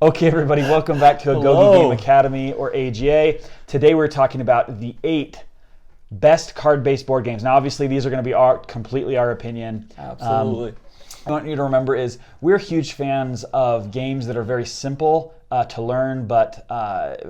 Okay, everybody, welcome back to Agogi Hello. Game Academy, or AGA. Today we're talking about the 8 best card-based board games. Now, obviously, these are going to be completely our opinion. Absolutely. I want you to remember is we're huge fans of games that are very simple to learn, but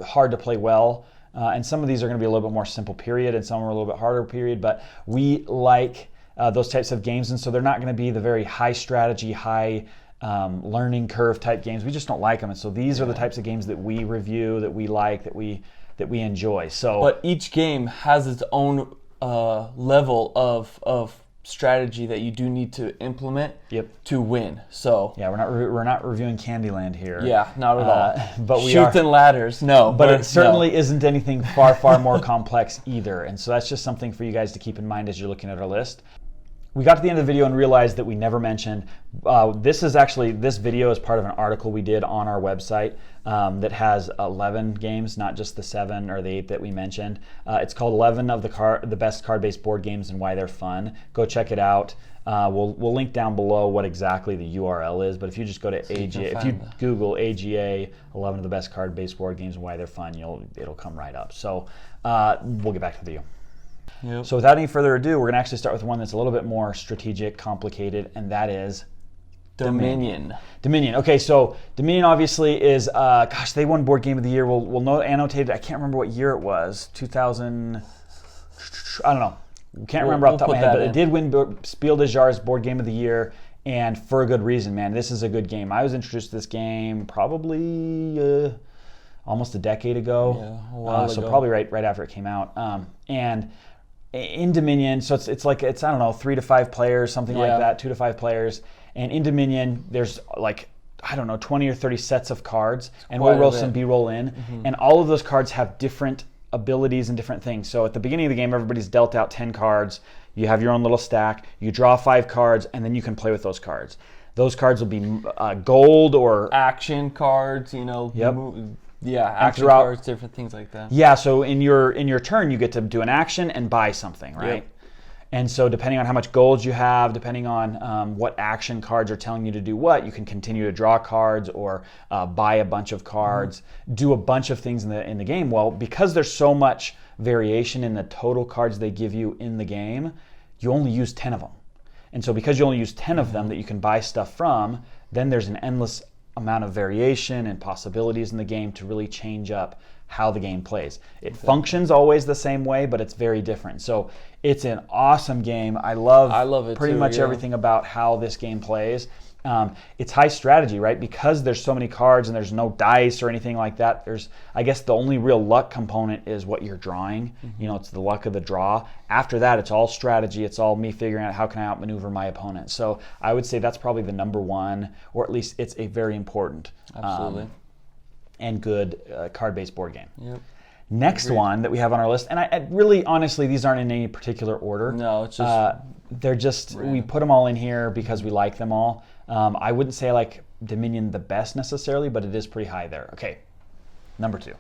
hard to play well. And some of these are going to be a little bit more simple, period, and some are a little bit harder, period. But we like those types of games, and so they're not going to be the very high strategy, high learning curve type games. We just don't like them, and so these are the types of games that we review, that we like, that we enjoy. So, But each game has its own level of strategy that you do need to implement to win. So yeah, we're not reviewing Candyland here. yeah, not at all. But we Chutes and ladders, no. But it certainly isn't anything far more complex either. And so that's just something for you guys to keep in mind as you're looking at our list. We got to the end of the video and realized that we never mentioned, this video is part of an article we did on our website that has 11 games, not just the 7 or the 8 that we mentioned. It's called 11 of the best card-based board games and why they're fun. Go check it out. We'll link down below what exactly the URL is, but if you just go to AGA, if you Google AGA 11 of the best card-based board games and why they're fun, it'll come right up. So we'll get back to the video. Yep. So without any further ado, we're going to actually start with one that's a little bit more strategic, complicated, and that is Dominion. Dominion. Okay, so Dominion obviously is, they won Board Game of the Year. We'll note annotated. I can't remember what year it was. 2000. I don't know. Can't remember off the top of my head, but it did win Spiel des Jahres Board Game of the Year, and for a good reason, man. This is a good game. I was introduced to this game probably almost a decade ago. Yeah, a while ago. So probably right after it came out. And in Dominion, so it's I don't know, 3 to 5 players, something like that, 2 to 5 players. And in Dominion, there's 20 or 30 sets of cards, and we'll roll some B-roll in, and all of those cards have different abilities and different things. So at the beginning of the game, everybody's dealt out 10 cards. You have your own little stack. You draw 5 cards, and then you can play with those cards. Those cards will be gold or action cards, action cards, different things like that. Yeah, so in your turn, you get to do an action and buy something, right? Yep. And so depending on how much gold you have, depending on what action cards are telling you to do what, you can continue to draw cards or buy a bunch of cards, do a bunch of things in the game. Well, because there's so much variation in the total cards they give you in the game, you only use 10 of them. And so because you only use 10 of them that you can buy stuff from, then there's an endless amount of variation and possibilities in the game to really change up how the game plays. It functions always the same way, but it's very different. So it's an awesome game. I love it pretty much everything about how this game plays. It's high strategy, right? Because there's so many cards and there's no dice or anything like that. I guess the only real luck component is what you're drawing. It's the luck of the draw. After that, it's all strategy. It's all me figuring out how can I outmaneuver my opponent. So I would say that's probably the number one, or at least it's a very important and good card-based board game. Yep. Next one that we have on our list, and I really, honestly, these aren't in any particular order. No, it's just they're just we put them all in here because we like them all. I wouldn't say I like Dominion the best necessarily, but it is pretty high there. Okay, number 2.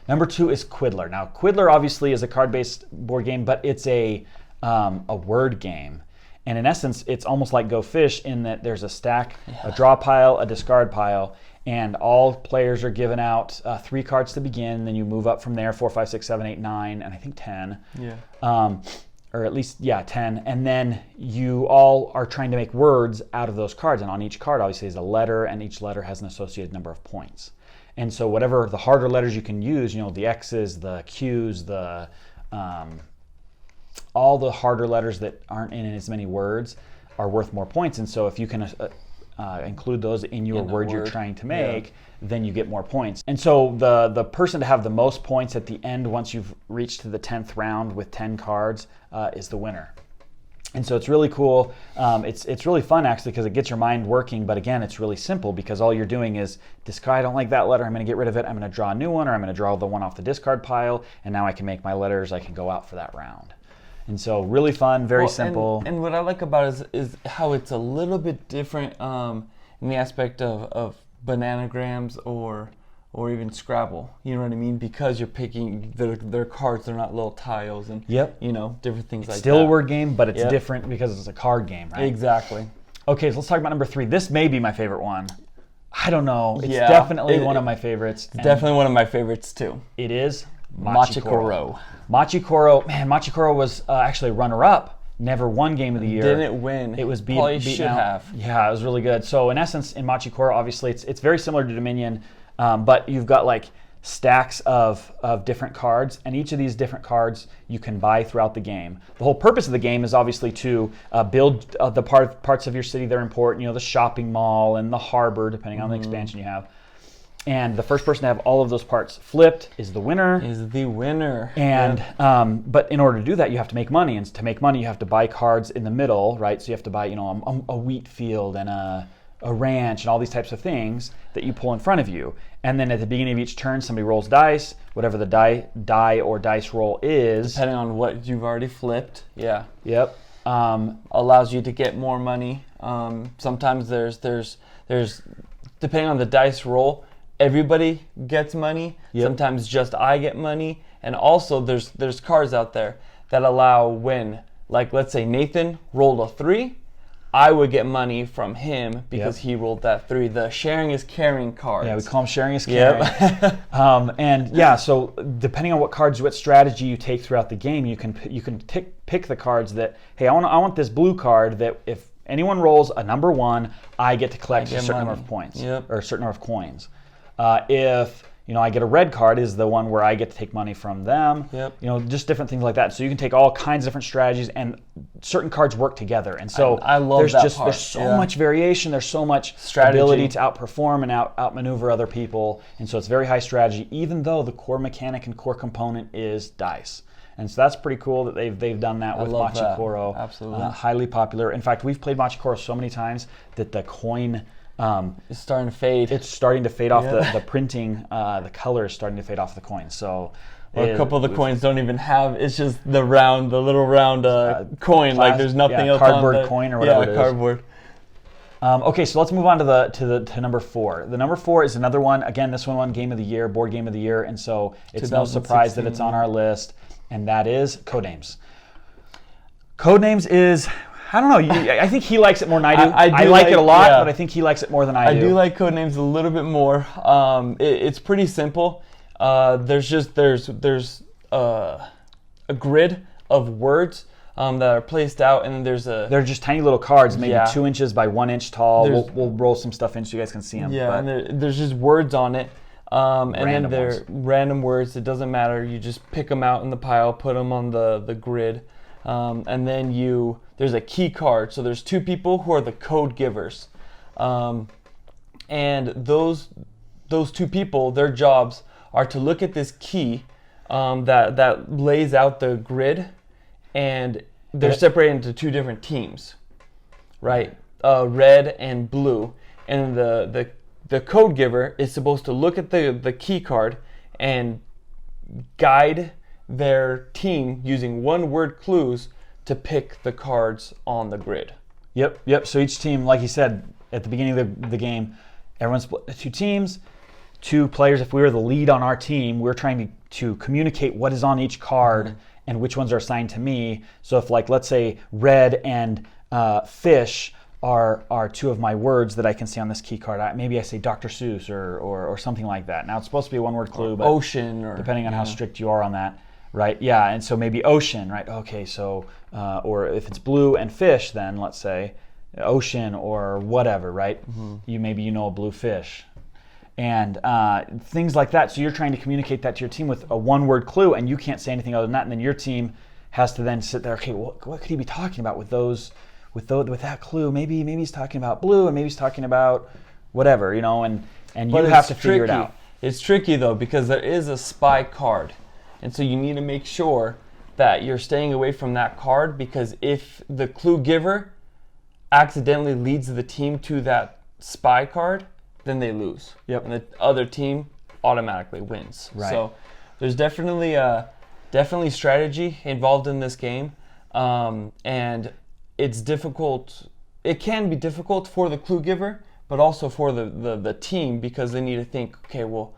Number 2 is Quiddler. Now, Quiddler obviously is a card-based board game, but it's a word game. And in essence, it's almost like Go Fish in that there's a stack, a draw pile, a discard pile, and all players are given out 3 cards to begin. Then you move up from there, 4, 5, 6, 7, 8, 9, and I think 10. Yeah. Or at least, 10. And then you all are trying to make words out of those cards. And on each card, obviously, is a letter, and each letter has an associated number of points. And so whatever the harder letters you can use, the X's, the Q's, the all the harder letters that aren't in as many words are worth more points. And so if you can include those in your word you're trying to make, then you get more points. And so the person to have the most points at the end, once you've reached to the 10th round with 10 cards, is the winner. And so it's really cool. It's really fun, actually, because it gets your mind working. But again, it's really simple because all you're doing is discard. I don't like that letter. I'm going to get rid of it. I'm going to draw a new one, or I'm going to draw the one off the discard pile. And now I can make my letters. I can go out for that round. And so really fun, very simple. And what I like about it is how it's a little bit different in the aspect of bananagrams or even Scrabble. You know what I mean? Because you're picking their cards, they're not little tiles and different things like that. Still a word game, but it's different because it's a card game, right? Exactly. Okay, so let's talk about number 3. This may be my favorite one. I don't know. It's Yeah, definitely one of my favorites. It's definitely one of my favorites too. It is Machikoro. Machikoro, man, Machikoro was actually a runner-up. Never won Game of the Year. Didn't win. It was Probably beaten should out. have. Yeah, it was really good. So in essence, in Machikoro, obviously, it's very similar to Dominion, but you've got like stacks of different cards, and each of these different cards you can buy throughout the game. The whole purpose of the game is obviously to build the parts of your city that are important, you know, the shopping mall and the harbor, depending on the expansion you have. And the first person to have all of those parts flipped is the winner. And but in order to do that, you have to make money, and to make money, you have to buy cards in the middle, right? So you have to buy, you know, a wheat field and a ranch and all these types of things that you pull in front of you. And then at the beginning of each turn, somebody rolls dice, whatever the die or dice roll is. Depending on what you've already flipped. Yeah. Yep. Allows you to get more money. Sometimes there's depending on the dice roll, everybody gets money. Yep. Sometimes just I get money. And also there's cards out there that allow when, like let's say Nathan rolled a 3, I would get money from him because he rolled that 3. The sharing is caring cards. Yeah, we call them sharing is caring. And yeah, so depending on what strategy you take throughout the game, you can pick the cards that, hey, I want this blue card that if anyone rolls a number 1, I get to collect a certain number of points or a certain number of coins. If you know, I get a red card is the one where I get to take money from them. You know, just different things like that. So you can take all kinds of different strategies, and certain cards work together. And so I love that part. There's so much variation. There's so much strategy, ability to outperform and outmaneuver other people. And so it's very high strategy, even though the core mechanic and core component is dice. And so that's pretty cool that they've done that with Machikoro. Absolutely. Highly popular. In fact, we've played Machikoro so many times that the coin it's starting to fade. It's starting to fade off the printing. The color is starting to fade off the coin. So a couple of the coins don't even have. It's just the little round coin. Like there's nothing else. Cardboard coin or whatever it is. Cardboard. Okay, so let's move on to number 4. The number 4 is another one. Again, this one won Game of the Year, Board Game of the Year, and so it's no surprise that it's on our list. And that is Codenames. Codenames is, I don't know. I think he likes it more than I do. I like it a lot, but I think he likes it more than I do. I do like Codenames a little bit more. It's pretty simple. There's a grid of words that are placed out, and then they're just tiny little cards, maybe 2 inches by 1 inch tall. We'll roll some stuff in so you guys can see them. Yeah, and there's just words on it. And then they're random words. It doesn't matter. You just pick them out in the pile, put them on the grid. And then there's a key card. So there's 2 people who are the code givers. And those 2 people, their jobs are to look at this key that lays out the grid, and they're separated into 2 different teams, right? Red and blue. And the code giver is supposed to look at the key card and guide their team using 1-word clues to pick the cards on the grid. Yep. So each team, like you said at the beginning of the game, everyone's split 2 teams, 2 players. If we were the lead on our team, we're trying to communicate what is on each card and which ones are assigned to me. So if, like, let's say red and fish are 2 of my words that I can see on this key card. Maybe I say Dr. Seuss or something like that. Now it's supposed to be a 1-word clue, but ocean, or depending on how strict you are on that. Right, yeah, and so maybe ocean, right? Okay, so, or if it's blue and fish, then let's say ocean or whatever, right? Maybe you know a blue fish. And things like that. So you're trying to communicate that to your team with a 1-word clue, and you can't say anything other than that, and then your team has to then sit there, okay, what could he be talking about with that clue? Maybe he's talking about blue, and maybe he's talking about whatever, you know, and you have to figure it out. It's tricky, though, because there is a spy card. And so you need to make sure that you're staying away from that card, because if the clue giver accidentally leads the team to that spy card, then they lose. And the other team automatically wins. Right. So there's definitely strategy involved in this game. And it's difficult. It can be difficult for the clue giver, but also for the team, because they need to think, okay, well,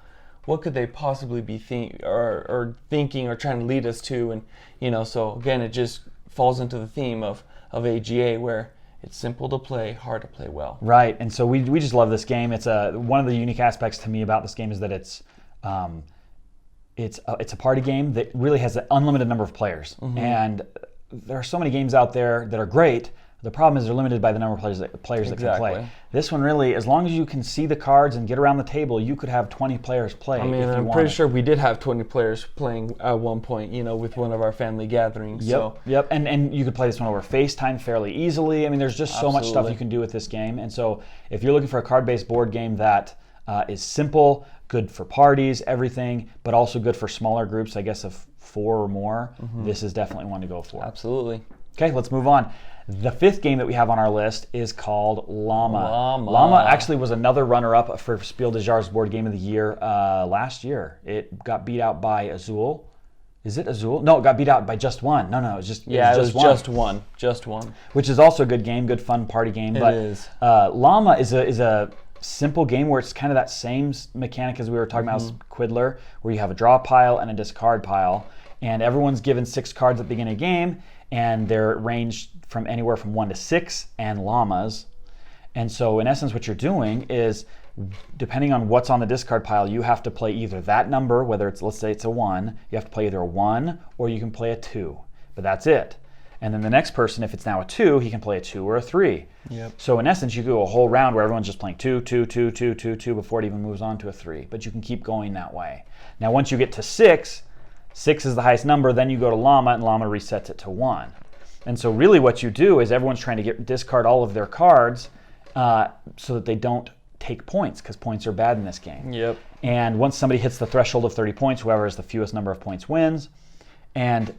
what could they possibly be thinking or trying to lead us to? And, you know, so again, it just falls into the theme of AGA, where It's simple to play, hard to play well. Right, and so we just love this game. It's one of the unique aspects to me about this game is that it's a party game that really has an unlimited number of players. And there are so many games out there that are great. The problem is they're limited by the number of players that can play. This one really, as long as you can see the cards and get around the table, you could have 20 players play. I mean, if you I'm pretty sure we did have 20 players playing at one point, with one of our family gatherings. Yep. And you could play this one over FaceTime fairly easily. I mean, there's just so much stuff you can do with this game. And so if you're looking for a card-based board game that is simple, good for parties, everything, but also good for smaller groups, I guess of 4 or more, this is definitely one to go for. Absolutely. Okay, let's move on. The 5th game that we have on our list is called Llama. Llama actually was another runner-up for Spiel des Jahres Board Game of the Year last year. It got beat out by Azul. Is it Azul? No, it got beat out by Just One. No, it was just one. Just one. Which is also a good game, good fun party game. It is. Llama is a simple game where it's kind of that same mechanic as we were talking about Quiddler, where you have a draw pile and a discard pile, and everyone's given 6 cards at the beginning of the game, and they're ranged from anywhere from 1 to 6 and llamas. And so in essence what you're doing is, depending on what's on the discard pile, you have to play either that number, whether it's, let's say it's a 1, you have to play either a 1 or you can play a 2. But that's it. And then the next person, if it's now a 2, he can play a 2 or a 3. Yep. So in essence, you go a whole round where everyone's just playing 2, 2, 2, 2, 2, 2 before it even moves on to a 3. But you can keep going that way. Now once you get to 6 is the highest number, then you go to llama, and llama resets it to 1. And so really what you do is everyone's trying to discard all of their cards so that they don't take points, because points are bad in this game. Yep. And once somebody hits the threshold of 30 points, whoever has the fewest number of points wins. And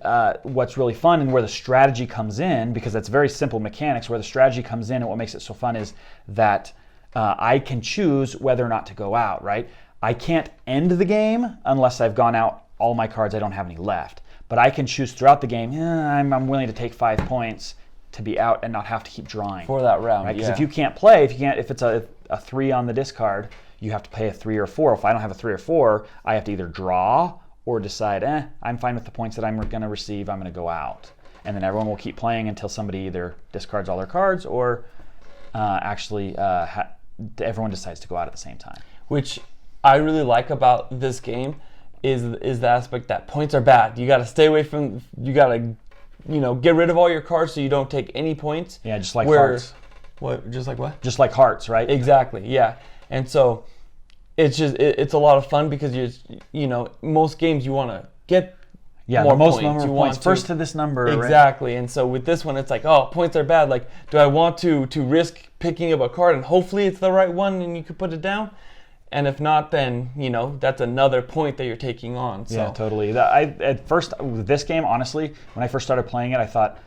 what's really fun and where the strategy comes in, because that's very simple mechanics, where the strategy comes in and what makes it so fun is that I can choose whether or not to go out, right? I can't end the game unless I've gone out all my cards, I don't have any left. But I can choose throughout the game, I'm willing to take 5 points to be out and not have to keep drawing. For that round, right? Because if you can't play, if it's a 3 on the discard, you have to play a 3 or 4. If I don't have a 3 or 4, I have to either draw or decide, I'm fine with the points that I'm going to receive, I'm going to go out. And then everyone will keep playing until somebody either discards all their cards or everyone decides to go out at the same time. Which I really like about this game is the aspect that points are bad. You got to stay away from, you got to, get rid of all your cards so you don't take any points. Yeah, just like hearts. What? Just like what? Just like hearts, right? Exactly, yeah. And so it's a lot of fun because most games you want to get more the most points. number of points. First to this number. Exactly. Right? And so with this one, it's like, points are bad. Like, do I want to risk picking up a card and hopefully it's the right one and you can put it down? And if not, then, that's another point that you're taking on. So. Yeah, totally. At first, with this game, honestly, when I first started playing it, I thought,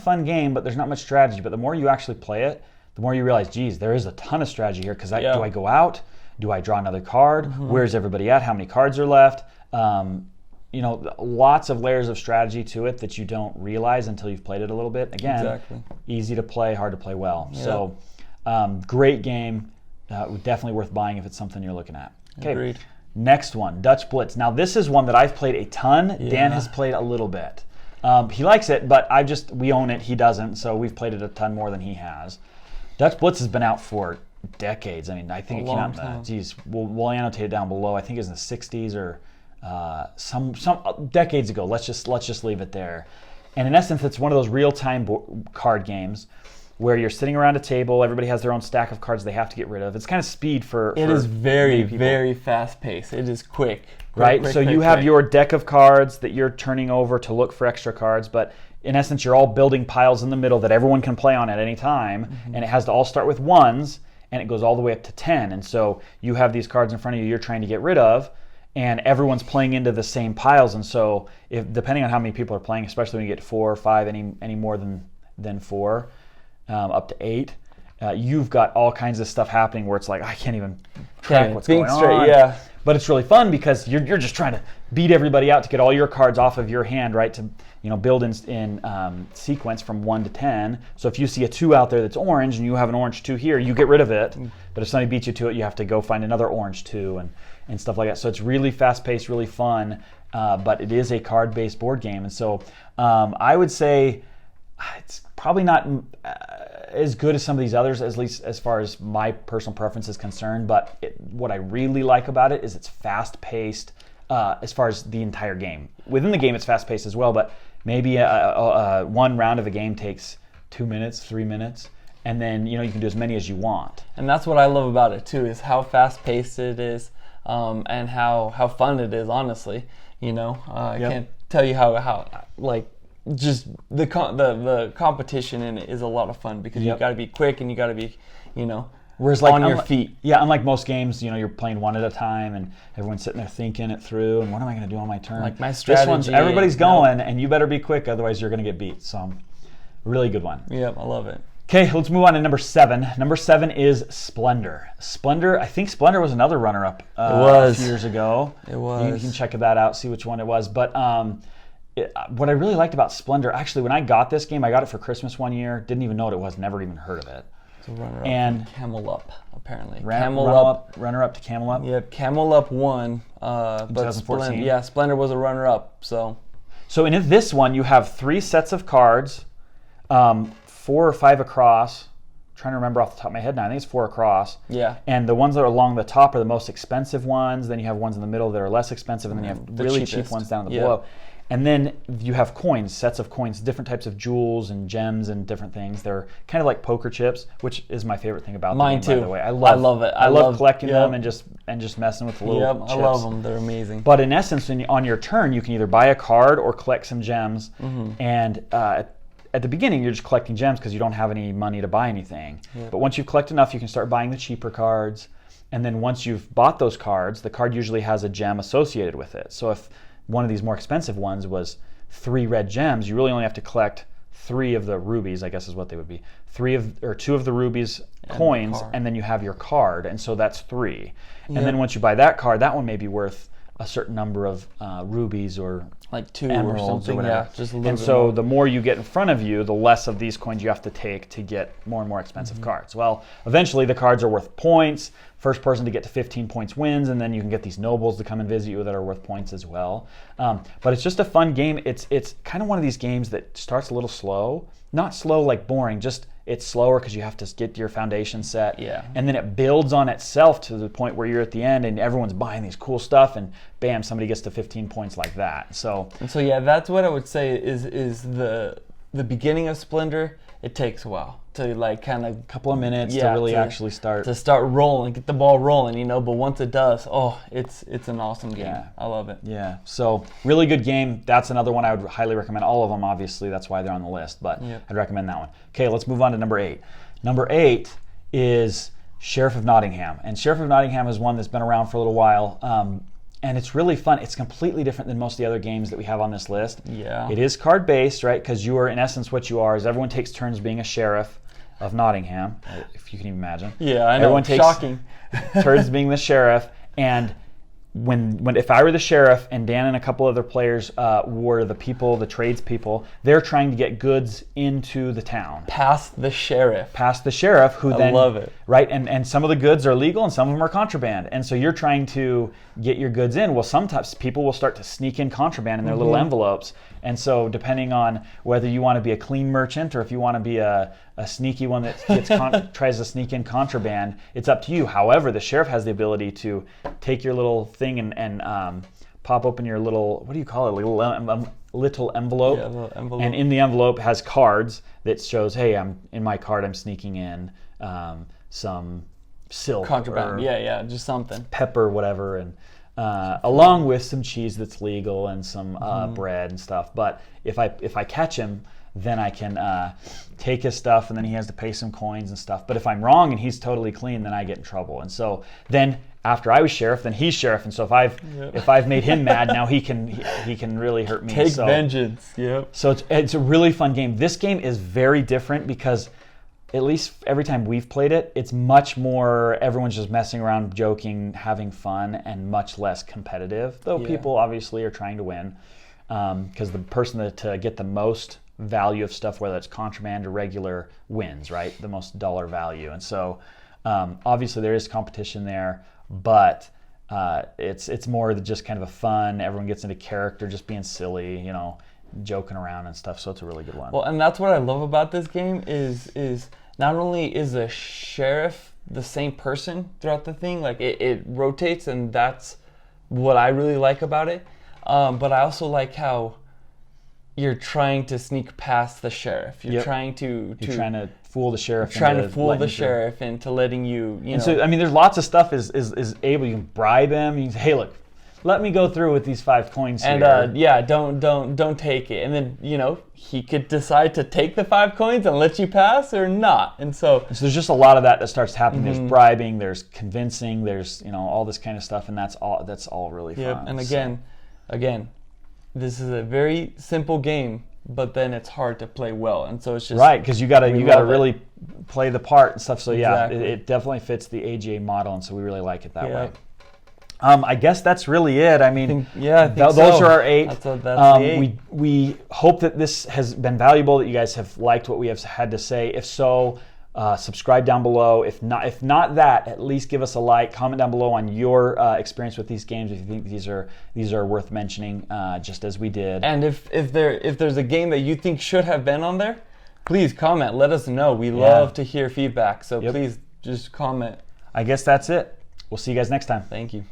fun game, but there's not much strategy. But the more you actually play it, the more you realize, geez, there is a ton of strategy here. Because do I go out? Do I draw another card? Mm-hmm. Where's everybody at? How many cards are left? Lots of layers of strategy to it that you don't realize until you've played it a little bit. Again, easy to play, hard to play well. Yep. So, great game. Definitely worth buying if it's something you're looking at. Okay. Agreed. Next one, Dutch Blitz. Now this is one that I've played a ton. Yeah. Dan has played a little bit. He likes it, but we own it. He doesn't, so we've played it a ton more than he has. Dutch Blitz has been out for decades. I mean, I think it came out. We'll annotate it down below. I think it was in the '60s or some decades ago. Let's just leave it there. And in essence, it's one of those real-time card games where you're sitting around a table, everybody has their own stack of cards they have to get rid of. It's kind of speed for It is very, very fast-paced. It is quick. Right? So you have your deck of cards that you're turning over to look for extra cards, but in essence, you're all building piles in the middle that everyone can play on at any time, and it has to all start with 1s, and it goes all the way up to 10. And so you have these cards in front of you you're trying to get rid of, and everyone's playing into the same piles. And so depending on how many people are playing, especially when you get to 4 or 5, any more than 4, up to 8, you've got all kinds of stuff happening where it's like, I can't even track what's going on. Yeah. But it's really fun because you're just trying to beat everybody out to get all your cards off of your hand, right? To build in sequence from 1 to 10. So if you see a 2 out there that's orange and you have an orange 2 here, you get rid of it. But if somebody beats you to it, you have to go find another orange 2 and stuff like that. So it's really fast-paced, really fun, but it is a card-based board game. And so I would say it's probably not as good as some of these others, at least as far as my personal preference is concerned. But what I really like about it is it's fast-paced as far as the entire game. Within the game, it's fast-paced as well, but maybe one round of a game takes 2 minutes, 3 minutes, and then you can do as many as you want. And that's what I love about it too, is how fast-paced it is, and how fun it is. Honestly, I can't tell you how like just the competition in it is a lot of fun, because you got to be quick and you got to be, Whereas on your feet. Yeah, unlike most games, you're playing one at a time and everyone's sitting there thinking it through and what am I going to do on my turn? Like my strategy. This one's everybody's going and you better be quick, otherwise you're going to get beat. So, really good one. Yep, I love it. Okay, let's move on to number 7. Number 7 is Splendor. I think Splendor was another runner-up a few years ago. It was. You can check that out, see which one it was. But what I really liked about Splendor, actually, when I got this game, I got it for Christmas one year. Didn't even know what it was, never even heard of it. It's a runner-up and Camel Up, apparently. Runner-up to Camel Up? Yep, Camel Up won. But 2014. Splendor was a runner-up. So in this one, you have 3 sets of cards, 4 or 5 across. I'm trying to remember off the top of my head now. I think it's 4 across. Yeah. And the ones that are along the top are the most expensive ones. Then you have ones in the middle that are less expensive, and then you have the really cheap ones down below. And then you have coins, sets of coins, different types of jewels and gems and different things. They're kind of like poker chips, which is my favorite thing about Mine the game, too. By the way, I love it. I love collecting them and just messing with the little chips. I love them. They're amazing. But in essence, on your turn, you can either buy a card or collect some gems. And at the beginning, you're just collecting gems because you don't have any money to buy anything. But once you've collected enough, you can start buying the cheaper cards. And then once you've bought those cards, the card usually has a gem associated with it. So if one of these more expensive ones was 3 red gems, you really only have to collect 3 of the rubies, I guess is what they would be. 2 of the rubies coins, and then you have your card, and so that's 3. And then once you buy that card, that one may be worth a certain number of rubies or like 2 emeralds or something. Or whatever. Yeah, just a little and bit so more. The more you get in front of you, the less of these coins you have to take to get more and more expensive cards. Well, eventually the cards are worth points. First person to get to 15 points wins, and then you can get these nobles to come and visit you that are worth points as well. But it's just a fun game. It's kind of one of these games that starts a little slow. Not slow like boring, just it's slower because you have to get your foundation set. Yeah. And then it builds on itself to the point where you're at the end and everyone's buying these cool stuff and bam, somebody gets to 15 points like that. So yeah, that's what I would say is the beginning of Splendor. It takes a while to like kind of couple of minutes to really actually start rolling, get the ball rolling, but once it does, it's an awesome game. Yeah. I love it. Yeah, so really good game. That's another one I would highly recommend. All of them, obviously, that's why they're on the list, but I'd recommend that one. Okay, let's move on to number 8. Number 8 is Sheriff of Nottingham, and Sheriff of Nottingham is one that's been around for a little while. And it's really fun. It's completely different than most of the other games that we have on this list. Yeah. It is card-based, right? Because you are, in essence, what you are is everyone takes turns being a sheriff of Nottingham, if you can even imagine. Yeah, I know. Everyone takes Shocking. turns being the sheriff. And when if I were the sheriff and Dan and a couple other players were the people, the tradespeople, they're trying to get goods into the town. Past the sheriff, who then... I love it. Right, and some of the goods are legal and some of them are contraband. And so you're trying to get your goods in. Well, sometimes people will start to sneak in contraband in their little envelopes. And so depending on whether you want to be a clean merchant or if you want to be a sneaky one that tries to sneak in contraband, it's up to you. However, the sheriff has the ability to take your little thing and pop open your little, what do you call it, little envelope. Yeah, little envelope. And in the envelope has cards that shows, hey, in my card I'm sneaking in some silk. Contraband, just something. Pepper, whatever, and along with some cheese that's legal and some bread and stuff. But if I catch him, then I can take his stuff, and then he has to pay some coins and stuff. But if I'm wrong and he's totally clean, then I get in trouble. And so then after I was sheriff, then he's sheriff. And so if I've made him mad, now he can really hurt me. Take vengeance. Yep. So it's a really fun game. This game is very different because at least every time we've played it, it's much more everyone's just messing around, joking, having fun, and much less competitive. Though people obviously are trying to win because the person to get the most value of stuff, whether it's contraband or regular, wins, right? The most dollar value. And so obviously there is competition there, but it's more than just kind of a fun, everyone gets into character, just being silly, joking around and stuff. So it's a really good one. Well, and that's what I love about this game is not only is the sheriff the same person throughout the thing, like it rotates, and that's what I really like about it. But I also like how you're trying to sneak past the sheriff. You're trying to fool the sheriff. Into letting you know. So I mean, there's lots of stuff is able. You can bribe him. You can say, hey, look, let me go through with these 5 coins here. And don't take it. And then he could decide to take the 5 coins and let you pass or not. And so there's just a lot of that starts happening. There's bribing, there's convincing, there's all this kind of stuff, and that's all really fun. Yep. And again, this is a very simple game, but then it's hard to play well, and so it's just right, because you gotta really play the part and stuff. So exactly. It definitely fits the AGA model, and so we really like it that way. I guess that's really it. I mean, those are our 8. That's the 8. We hope that this has been valuable, that you guys have liked what we have had to say. If so, subscribe down below. If not that, at least give us a like. Comment down below on your experience with these games, if you think these are worth mentioning, just as we did. And if there's a game that you think should have been on there, please comment. Let us know. We love to hear feedback. So please just comment. I guess that's it. We'll see you guys next time. Thank you.